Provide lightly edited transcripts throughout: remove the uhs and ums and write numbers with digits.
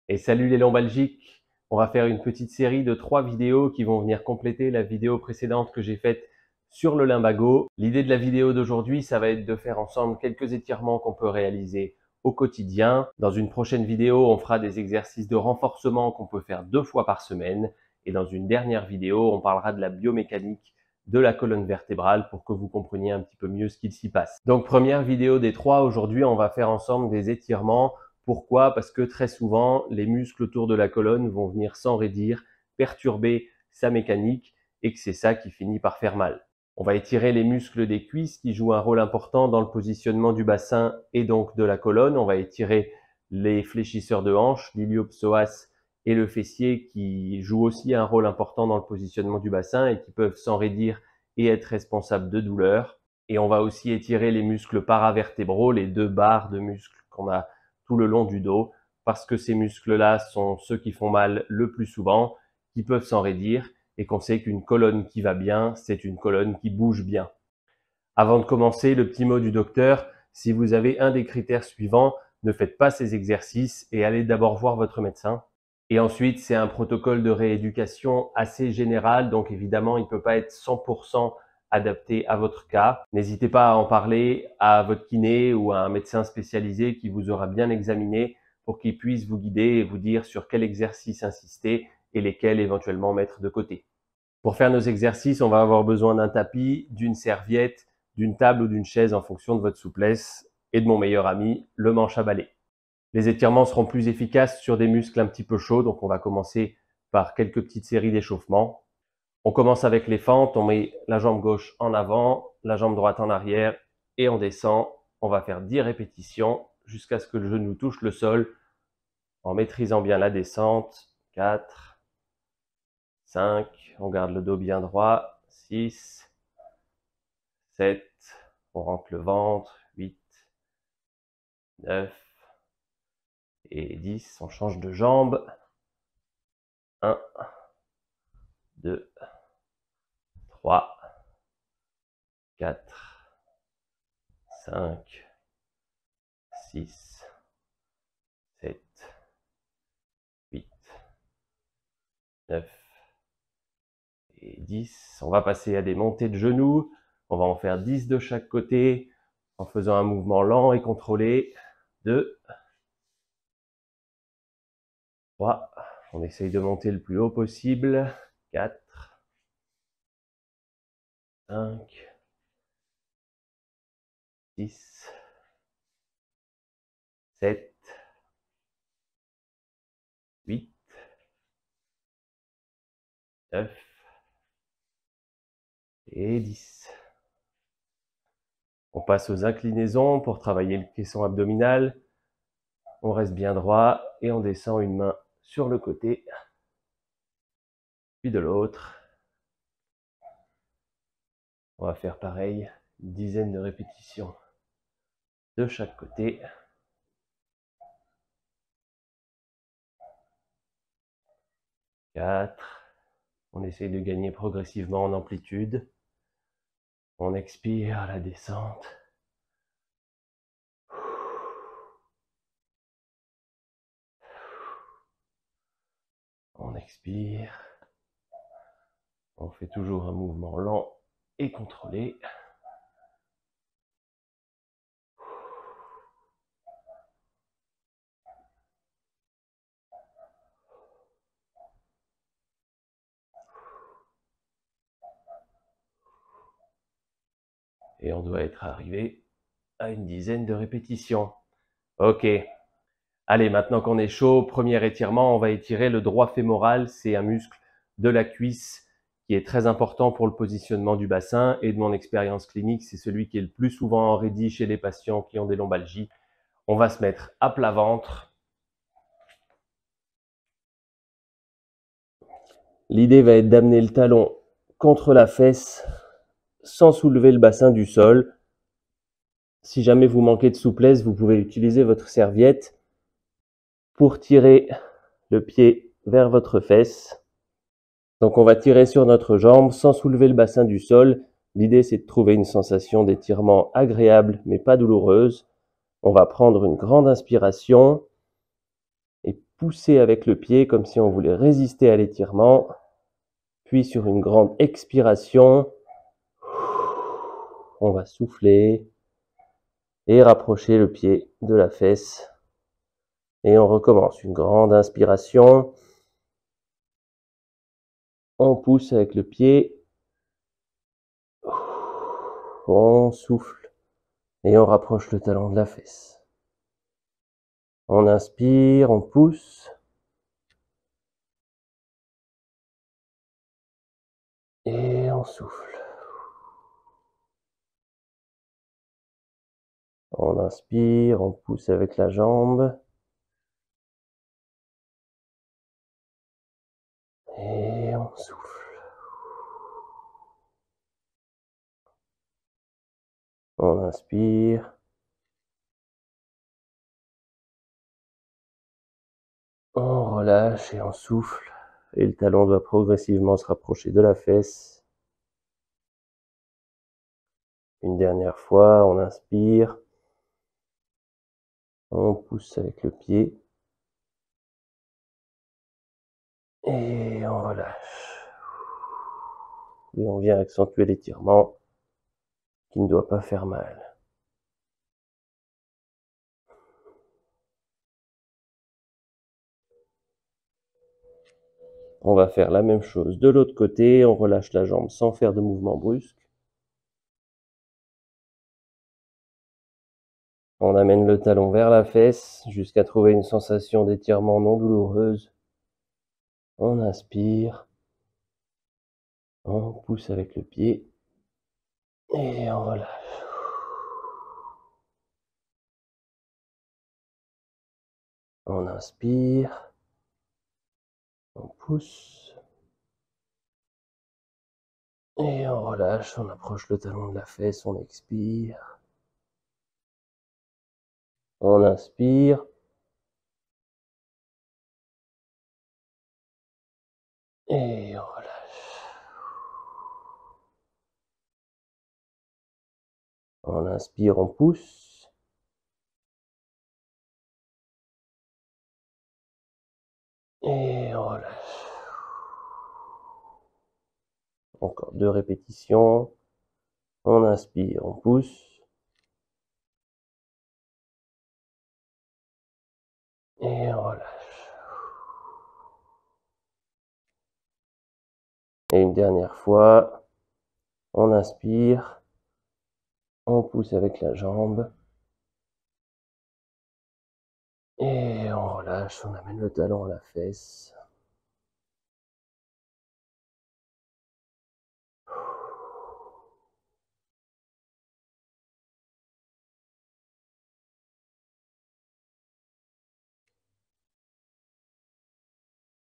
Et salut les lombalgiques, on va faire une petite série de 3 vidéos qui vont venir compléter la vidéo précédente que j'ai faite sur le lumbago. L'idée de la vidéo d'aujourd'hui, ça va être de faire ensemble quelques étirements qu'on peut réaliser au quotidien. Dans une prochaine vidéo, on fera des exercices de renforcement qu'on peut faire 2 fois par semaine. Et dans une dernière vidéo, on parlera de la biomécanique de la colonne vertébrale pour que vous compreniez un petit peu mieux ce qu'il s'y passe. Donc première vidéo des 3, aujourd'hui on va faire ensemble des étirements. Pourquoi? Parce que très souvent, les muscles autour de la colonne vont venir s'enraidir, perturber sa mécanique et que c'est ça qui finit par faire mal. On va étirer les muscles des cuisses qui jouent un rôle important dans le positionnement du bassin et donc de la colonne. On va étirer les fléchisseurs de hanches, l'iliopsoas et le fessier qui jouent aussi un rôle important dans le positionnement du bassin et qui peuvent s'enraidir et être responsables de douleurs. Et on va aussi étirer les muscles paravertébraux, les 2 barres de muscles qu'on a tout le long du dos, parce que ces muscles-là sont ceux qui font mal le plus souvent, qui peuvent s'enraidir, et qu'on sait qu'une colonne qui va bien, c'est une colonne qui bouge bien. Avant de commencer, le petit mot du docteur, si vous avez un des critères suivants, ne faites pas ces exercices et allez d'abord voir votre médecin. Et ensuite, c'est un protocole de rééducation assez général, donc évidemment, il ne peut pas être 100% adapté à votre cas. N'hésitez pas à en parler à votre kiné ou à un médecin spécialisé qui vous aura bien examiné pour qu'il puisse vous guider et vous dire sur quel exercice insister et lesquels éventuellement mettre de côté. Pour faire nos exercices, on va avoir besoin d'un tapis, d'une serviette, d'une table ou d'une chaise en fonction de votre souplesse et de mon meilleur ami, le manche à balai. Les étirements seront plus efficaces sur des muscles un petit peu chauds, donc on va commencer par quelques petites séries d'échauffement. On commence avec les fentes, on met la jambe gauche en avant, la jambe droite en arrière et on descend. On va faire 10 répétitions jusqu'à ce que le genou touche le sol en maîtrisant bien la descente. 4, 5, on garde le dos bien droit. 6, 7, on rentre le ventre. 8, 9 et 10, on change de jambe. 1, 2, 3, 4, 5, 6, 7, 8, 9 et 10. On va passer à des montées de genoux. On va en faire 10 de chaque côté en faisant un mouvement lent et contrôlé. 2, 3, on essaye de monter le plus haut possible. 4, 5, 6, 7, 8, 9 et 10. On passe aux inclinaisons pour travailler le caisson abdominal. On reste bien droit et on descend une main sur le côté, puis de l'autre. On va faire pareil, une dizaine de répétitions de chaque côté. 4. On essaye de gagner progressivement en amplitude. On expire la descente. On expire. On fait toujours un mouvement lent et contrôlé. Et on doit être arrivé à une dizaine de répétitions. Ok. Allez, maintenant qu'on est chaud, premier étirement, on va étirer le droit fémoral. C'est un muscle de la cuisse qui est très important pour le positionnement du bassin. Et de mon expérience clinique, c'est celui qui est le plus souvent enraidi chez les patients qui ont des lombalgies. On va se mettre à plat ventre. L'idée va être d'amener le talon contre la fesse sans soulever le bassin du sol. Si jamais vous manquez de souplesse, vous pouvez utiliser votre serviette pour tirer le pied vers votre fesse. Donc on va tirer sur notre jambe sans soulever le bassin du sol. L'idée c'est de trouver une sensation d'étirement agréable mais pas douloureuse. On va prendre une grande inspiration et pousser avec le pied comme si on voulait résister à l'étirement. Puis sur une grande expiration, on va souffler et rapprocher le pied de la fesse. Et on recommence. Une grande inspiration. On pousse avec le pied. On souffle et on rapproche le talon de la fesse. On inspire, on pousse. Et on souffle. On inspire, on pousse avec la jambe. Et on souffle. On inspire. On relâche et on souffle. Et le talon doit progressivement se rapprocher de la fesse. Une dernière fois, on inspire. On pousse avec le pied. Et on relâche. Et on vient accentuer l'étirement qui ne doit pas faire mal. On va faire la même chose de l'autre côté. On relâche la jambe sans faire de mouvement brusque. On amène le talon vers la fesse jusqu'à trouver une sensation d'étirement non douloureuse. On inspire. On pousse avec le pied. Et on relâche. On inspire. On pousse. Et on relâche. On approche le talon de la fesse. On expire. On inspire. Et on relâche. On inspire, on pousse. Et on relâche. Encore 2 répétitions. On inspire, on pousse. Et on relâche. Et une dernière fois. On inspire. On pousse avec la jambe. Et on relâche, on amène le talon à la fesse.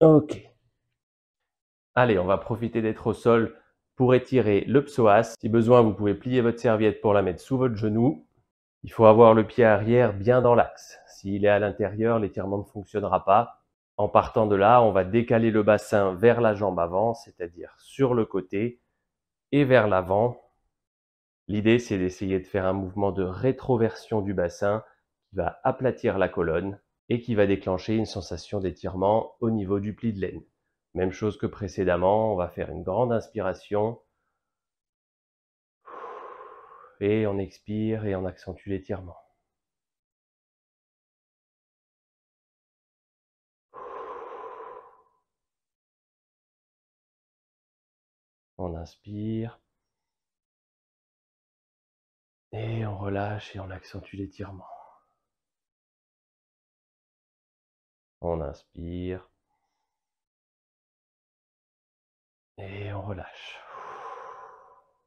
Ok. Allez, on va profiter d'être au sol pour étirer le psoas. Si besoin, vous pouvez plier votre serviette pour la mettre sous votre genou. Il faut avoir le pied arrière bien dans l'axe. S'il est à l'intérieur, l'étirement ne fonctionnera pas. En partant de là, on va décaler le bassin vers la jambe avant, c'est-à-dire sur le côté et vers l'avant. L'idée, c'est d'essayer de faire un mouvement de rétroversion du bassin qui va aplatir la colonne et qui va déclencher une sensation d'étirement au niveau du pli de l'aine. Même chose que précédemment, on va faire une grande inspiration et on expire et on accentue l'étirement. On inspire et on relâche et on accentue l'étirement. On inspire et on relâche.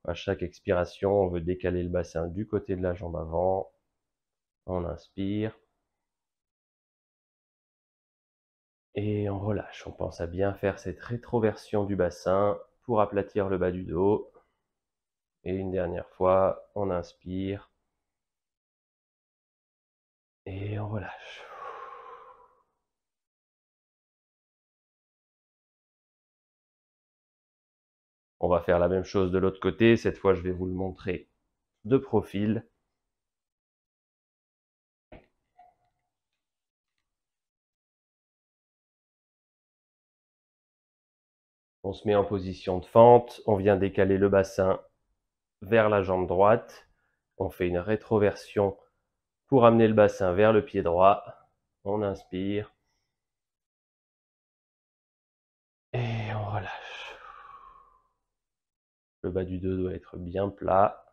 À chaque expiration, on veut décaler le bassin du côté de la jambe avant. On inspire et on relâche. On pense à bien faire cette rétroversion du bassin pour aplatir le bas du dos. Et une dernière fois, on inspire et on relâche. On va faire la même chose de l'autre côté. Cette fois, je vais vous le montrer de profil. On se met en position de fente, on vient décaler le bassin vers la jambe droite, on fait une rétroversion pour amener le bassin vers le pied droit, on inspire et on relâche. Le bas du dos doit être bien plat.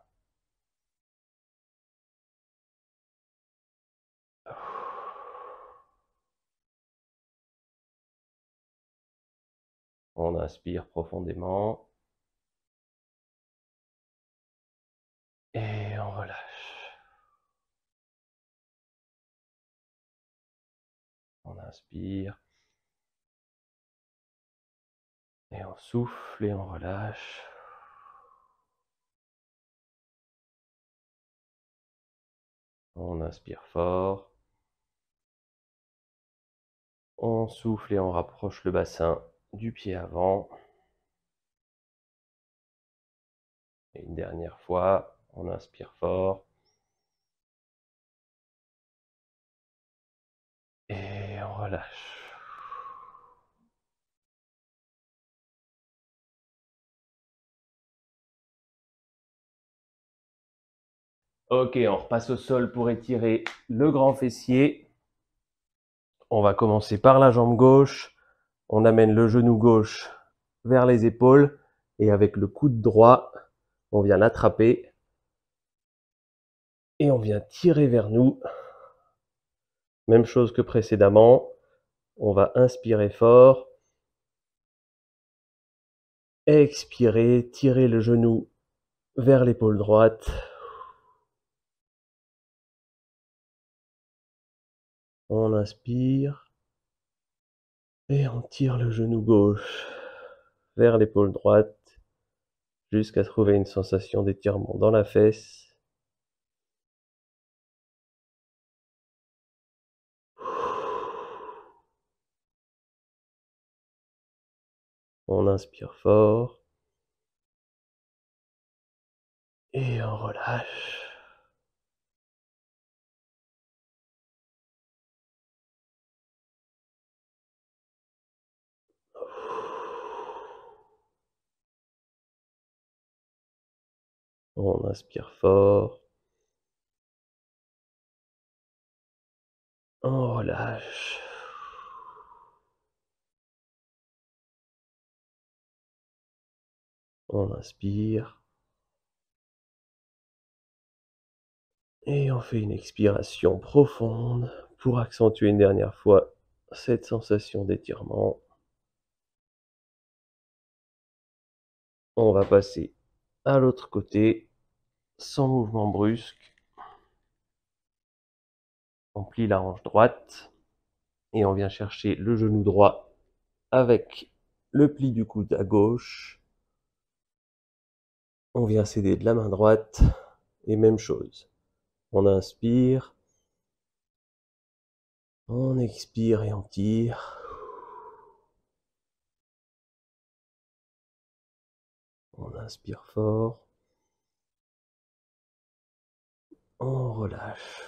On inspire profondément et on relâche. On inspire et on souffle et on relâche. On inspire fort. On souffle et on rapproche le bassin du pied avant. Et une dernière fois, on inspire fort. Et on relâche. Ok, on repasse au sol pour étirer le grand fessier. On va commencer par la jambe gauche. On amène le genou gauche vers les épaules et avec le coude droit, on vient l'attraper et on vient tirer vers nous. Même chose que précédemment. On va inspirer fort. Expirer, tirer le genou vers l'épaule droite. On inspire et on tire le genou gauche vers l'épaule droite jusqu'à trouver une sensation d'étirement dans la fesse. On inspire fort et on relâche. On inspire fort. On relâche. On inspire. Et on fait une expiration profonde pour accentuer une dernière fois cette sensation d'étirement. On va passer à l'autre côté sans mouvement brusque. On plie la hanche droite et on vient chercher le genou droit avec le pli du coude à gauche. On vient s'aider de la main droite et même chose. On inspire, on expire et on tire. On inspire fort. On relâche.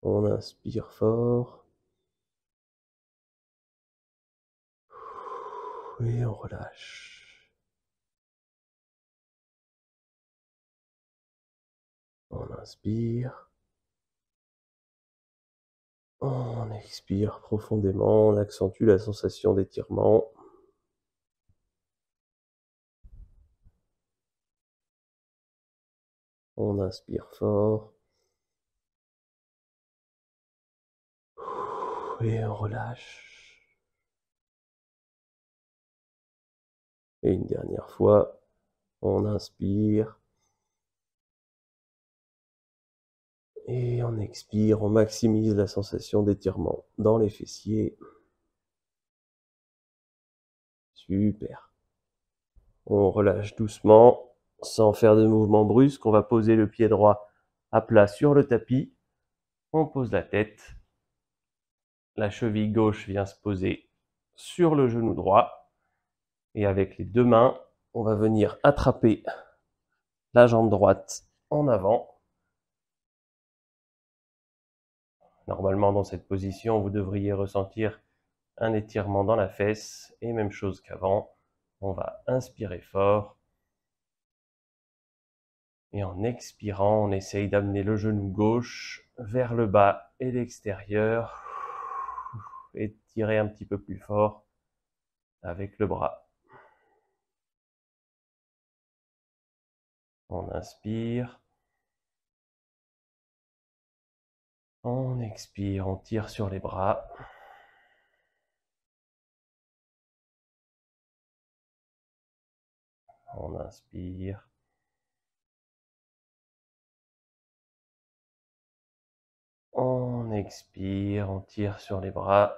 On inspire fort. Et on relâche. On inspire. On expire profondément. On accentue la sensation d'étirement. On inspire fort. Et on relâche. Et une dernière fois, on inspire. Et on expire, on maximise la sensation d'étirement dans les fessiers. Super. On relâche doucement, sans faire de mouvement brusque. On va poser le pied droit à plat sur le tapis. On pose la tête. La cheville gauche vient se poser sur le genou droit. Et avec les deux mains, on va venir attraper la jambe droite en avant. Normalement, dans cette position, vous devriez ressentir un étirement dans la fesse, et même chose qu'avant, on va inspirer fort, et en expirant, on essaye d'amener le genou gauche vers le bas et l'extérieur, et tirer un petit peu plus fort avec le bras. On inspire, on expire, on tire sur les bras. On inspire. On expire, on tire sur les bras.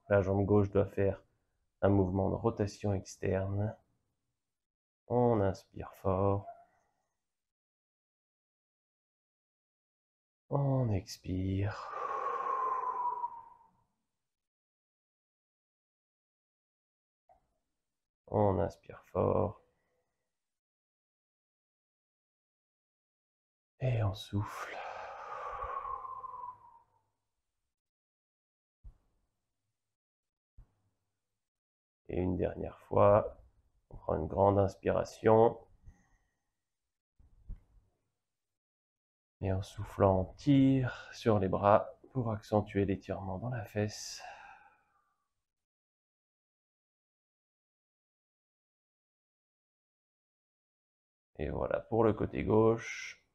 La jambe gauche doit faire un mouvement de rotation externe. On inspire fort. On expire. On inspire fort. Et on souffle. Et une dernière fois, on prend une grande inspiration. Et en soufflant, on tire sur les bras pour accentuer l'étirement dans la fesse. Et voilà pour le côté gauche.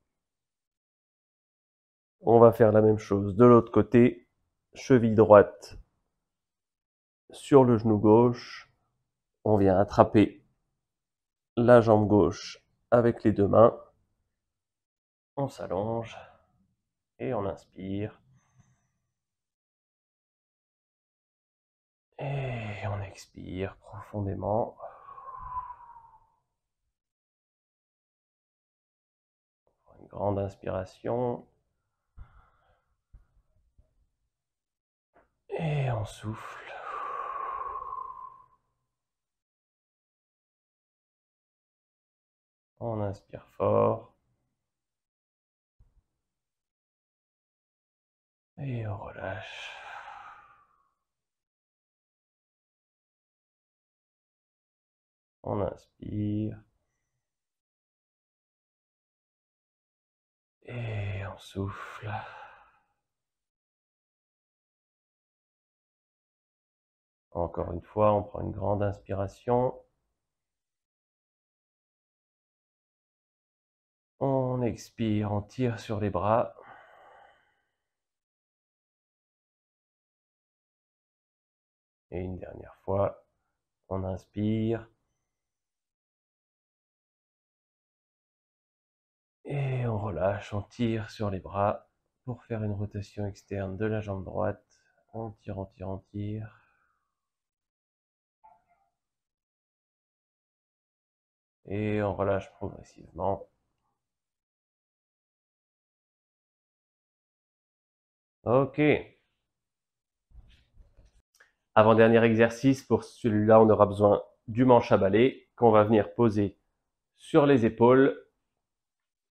On va faire la même chose de l'autre côté. Cheville droite sur le genou gauche. On vient attraper la jambe gauche avec les deux mains. On s'allonge et on inspire. Et on expire profondément. Une grande inspiration. Et on souffle. On inspire fort. Et on relâche. On inspire. Et on souffle. Encore une fois, on prend une grande inspiration. On expire, on tire sur les bras. Et une dernière fois, on inspire. Et on relâche, on tire sur les bras pour faire une rotation externe de la jambe droite. On tire, on tire, on tire. Et on relâche progressivement. Ok. Avant-dernier exercice, pour celui-là, on aura besoin du manche à balai qu'on va venir poser sur les épaules.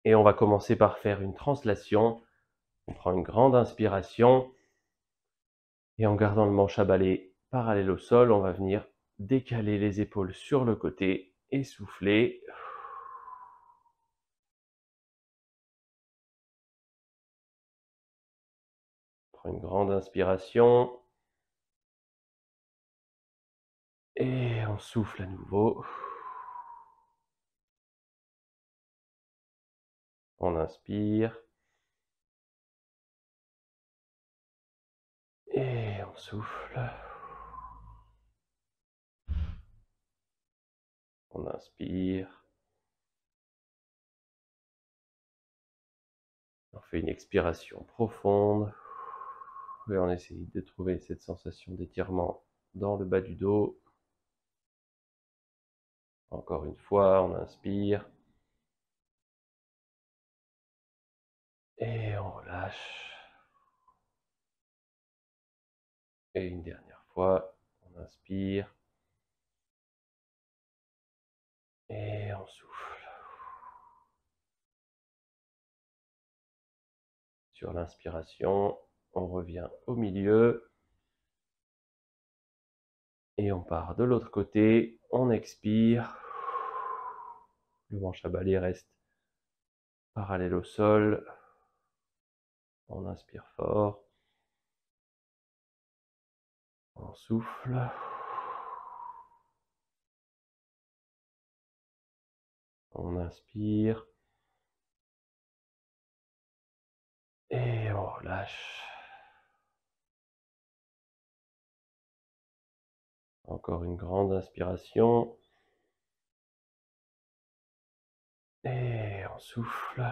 Et on va commencer par faire une translation. On prend une grande inspiration. Et en gardant le manche à balai parallèle au sol, on va venir décaler les épaules sur le côté et souffler. On prend une grande inspiration. Et on souffle à nouveau. On inspire. Et on souffle. On inspire. On fait une expiration profonde. Et on essaye de trouver cette sensation d'étirement dans le bas du dos. Encore une fois, on inspire. Et on relâche. Et une dernière fois, on inspire. Et on souffle. Sur l'inspiration, on revient au milieu. Et on part de l'autre côté, on expire. Le manche à balai reste parallèle au sol. On inspire fort. On souffle. On inspire. Et on relâche. Encore une grande inspiration. Et on souffle.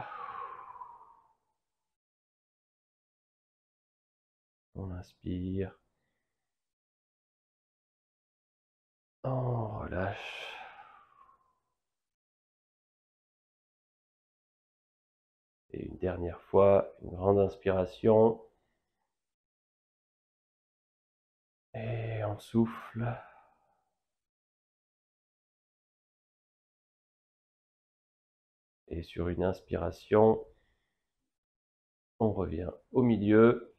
On inspire. On relâche. Et une dernière fois, une grande inspiration. Et on souffle. Et sur une inspiration, on revient au milieu.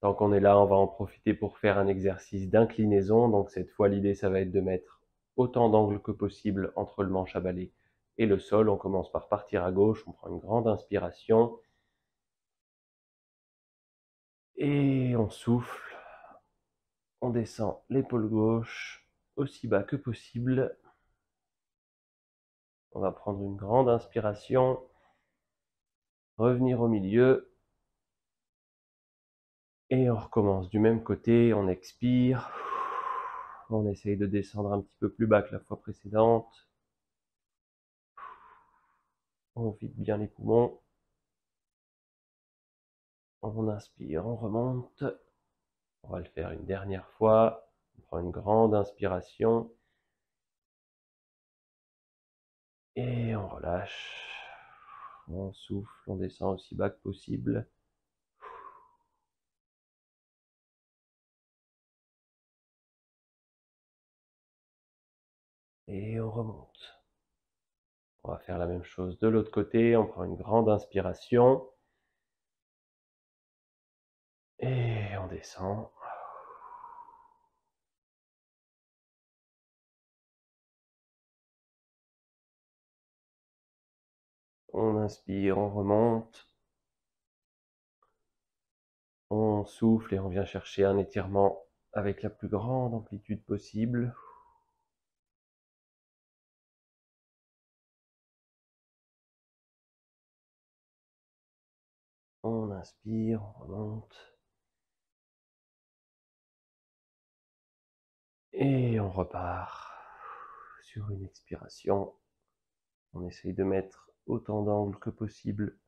Tant qu'on est là, on va en profiter pour faire un exercice d'inclinaison. Donc cette fois, l'idée, ça va être de mettre autant d'angles que possible entre le manche à balai et le sol. On commence par partir à gauche, on prend une grande inspiration. Et on souffle. On descend l'épaule gauche aussi bas que possible. On va prendre une grande inspiration. Revenir au milieu. Et on recommence du même côté, on expire. On essaye de descendre un petit peu plus bas que la fois précédente. On vide bien les poumons. On inspire, on remonte. On va le faire une dernière fois. On prend une grande inspiration. Et on relâche. On souffle, on descend aussi bas que possible. Et on remonte. On va faire la même chose de l'autre côté. On prend une grande inspiration. Et on descend. On inspire, on remonte. On souffle et on vient chercher un étirement avec la plus grande amplitude possible. On inspire, on remonte. Et on repart sur une expiration. On essaye de mettre autant d'angles que possible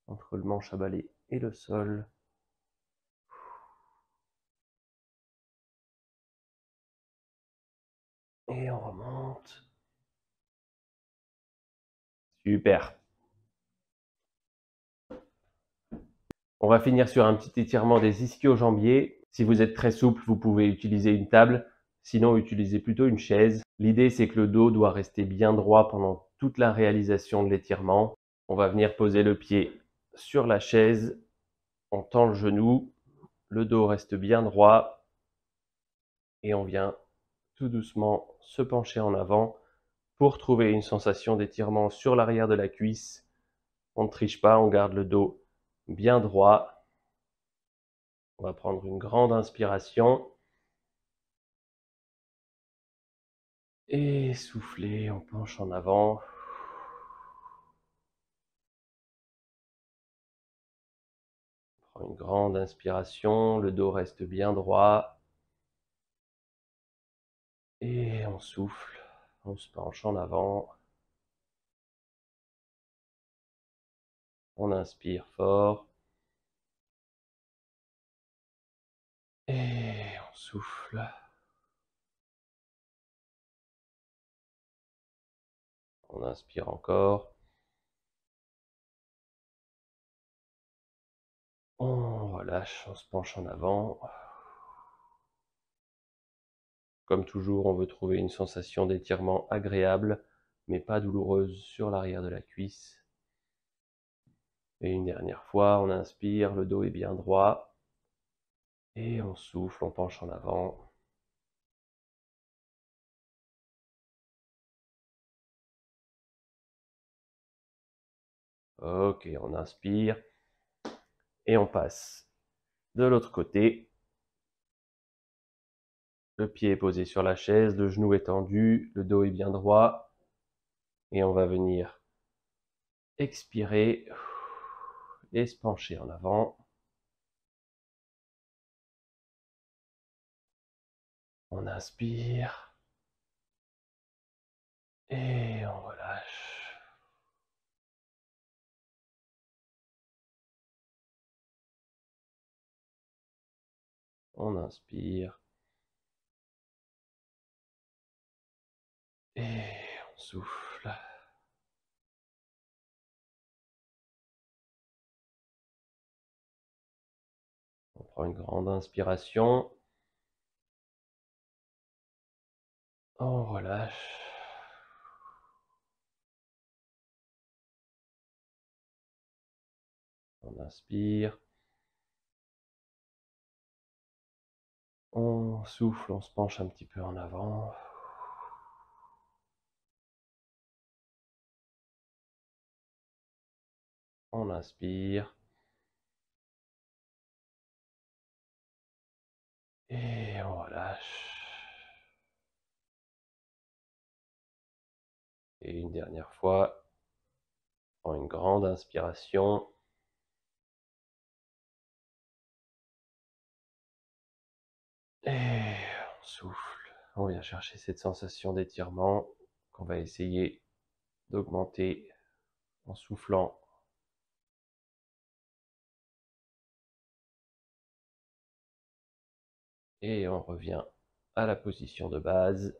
entre le manche à balai et le sol. Et on remonte. Super. On va finir sur un petit étirement des ischio-jambiers. Si vous êtes très souple, vous pouvez utiliser une table. Sinon, utilisez plutôt une chaise. L'idée, c'est que le dos doit rester bien droit pendant toute la réalisation de l'étirement. On va venir poser le pied sur la chaise. On tend le genou. Le dos reste bien droit. Et on vient tout doucement se pencher en avant pour trouver une sensation d'étirement sur l'arrière de la cuisse. On ne triche pas, on garde le dos bien droit. On va prendre une grande inspiration. Et souffler, on penche en avant. On prend une grande inspiration, le dos reste bien droit. Et on souffle, on se penche en avant. On inspire fort. Et on souffle. On inspire encore. On relâche, on se penche en avant. Comme toujours, on veut trouver une sensation d'étirement agréable, mais pas douloureuse sur l'arrière de la cuisse. Et une dernière fois, on inspire, le dos est bien droit. Et on souffle, on penche en avant. Ok, on inspire. Et on passe de l'autre côté. Le pied est posé sur la chaise, le genou est tendu, le dos est bien droit. Et on va venir expirer et se pencher en avant. On inspire et on relâche. On inspire et on souffle. On prend une grande inspiration. On relâche. On inspire. On souffle, on se penche un petit peu en avant. On inspire. Et on relâche. Et une dernière fois, on prend une grande inspiration. Et on souffle. On vient chercher cette sensation d'étirement qu'on va essayer d'augmenter en soufflant. Et on revient à la position de base.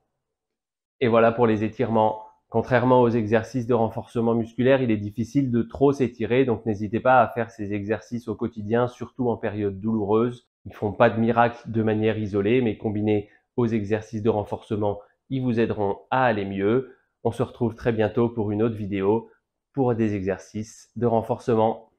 Et voilà pour les étirements. Contrairement aux exercices de renforcement musculaire, il est difficile de trop s'étirer, donc n'hésitez pas à faire ces exercices au quotidien, surtout en période douloureuse. Ils ne font pas de miracle de manière isolée, mais combinés aux exercices de renforcement, ils vous aideront à aller mieux. On se retrouve très bientôt pour une autre vidéo pour des exercices de renforcement.